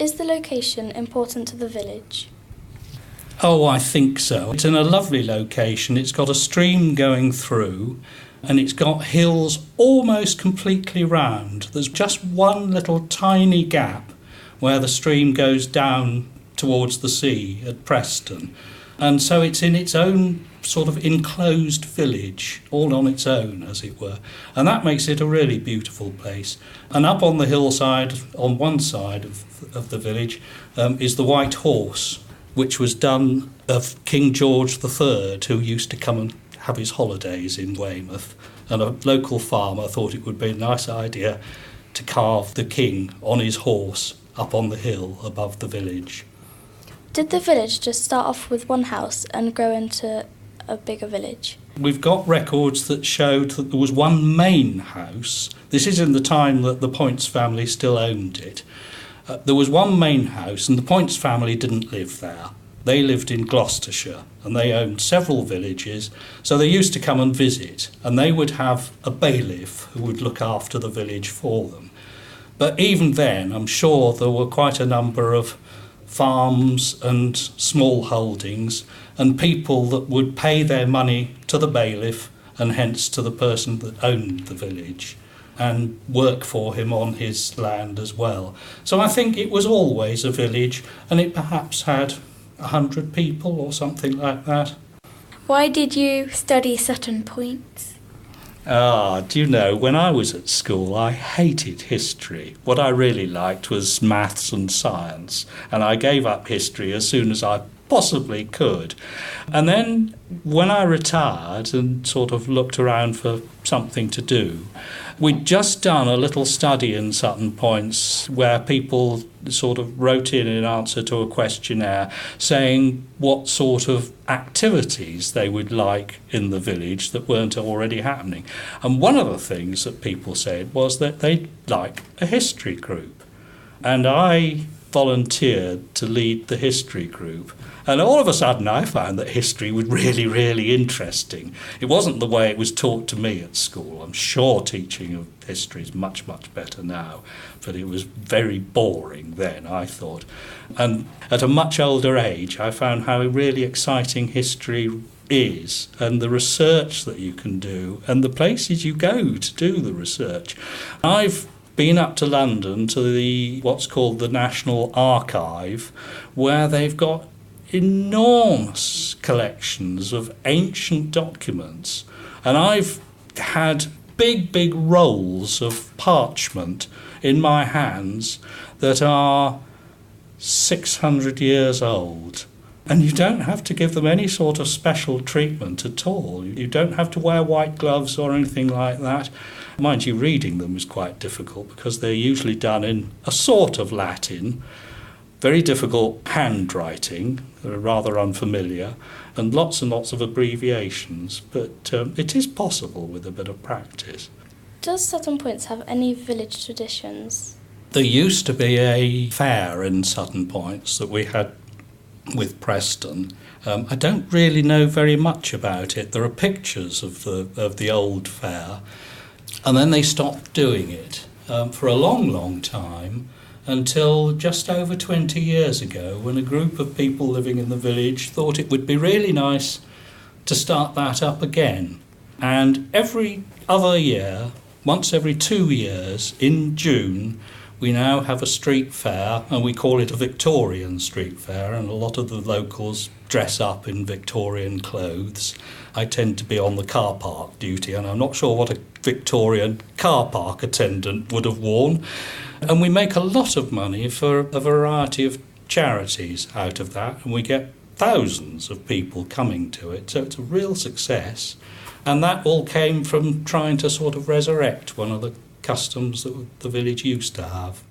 Is the location important to the village? Oh, I think so. It's in a lovely location. It's got a stream going through and it's got hills almost completely round. There's just one little tiny gap where the stream goes down towards the sea at Preston. And so it's in its own sort of enclosed village, all on its own, as it were. And that makes it a really beautiful place. And up on the hillside, on one side of the village, is the White Horse, which was done of King George III, who used to come and have his holidays in Weymouth. And a local farmer thought it would be a nice idea to carve the king on his horse up on the hill above the village. Did the village just start off with one house and grow into a bigger village? We've got records that showed that there was one main house. This is in the time that the Poyntz family still owned it. There was one main house and the Poyntz family didn't live there. They lived in Gloucestershire and they owned several villages, so they used to come and visit, and they would have a bailiff who would look after the village for them. But even then, I'm sure there were quite a number of farms and small holdings and people that would pay their money to the bailiff and hence to the person that owned the village and work for him on his land as well. So I think it was always a village, and it perhaps had 100 people or something like that. Why did you study Sutton Poyntz? Do you know, when I was at school, I hated history. What I really liked was maths and science, and I gave up history as soon as I possibly could. And then when I retired and sort of looked around for something to do, we'd just done a little study in Sutton Poyntz where people sort of wrote in answer to a questionnaire saying what sort of activities they would like in the village that weren't already happening. And one of the things that people said was that they'd like a history group. And I volunteered to lead the history group. And all of a sudden I found that history was really, really interesting. It wasn't the way it was taught to me at school. I'm sure teaching of history is much, much better now, but it was very boring then, I thought. And at a much older age, I found how really exciting history is, and the research that you can do, and the places you go to do the research. I've been up to London to what's called the National Archive, where they've got enormous collections of ancient documents, and I've had big rolls of parchment in my hands that are 600 years old, and you don't have to give them any sort of special treatment at all. You don't have to wear white gloves or anything like that. Mind you, reading them is quite difficult because they're usually done in a sort of Latin, very difficult handwriting, rather unfamiliar, and lots of abbreviations, but it is possible with a bit of practice. Does Sutton Poyntz have any village traditions? There used to be a fair in Sutton Poyntz that we had with Preston. I don't really know very much about it. There are pictures of the old fair, and then they stopped doing it for a long time, until just over 20 years ago, when a group of people living in the village thought it would be really nice to start that up again. And every other year, once every 2 years, in June, we now have a street fair, and we call it a Victorian street fair, and a lot of the locals dress up in Victorian clothes. I tend to be on the car park duty, and I'm not sure what a Victorian car park attendant would have worn. And we make a lot of money for a variety of charities out of that, and we get thousands of people coming to it, so it's a real success. And that all came from trying to sort of resurrect one of the customs that the village used to have.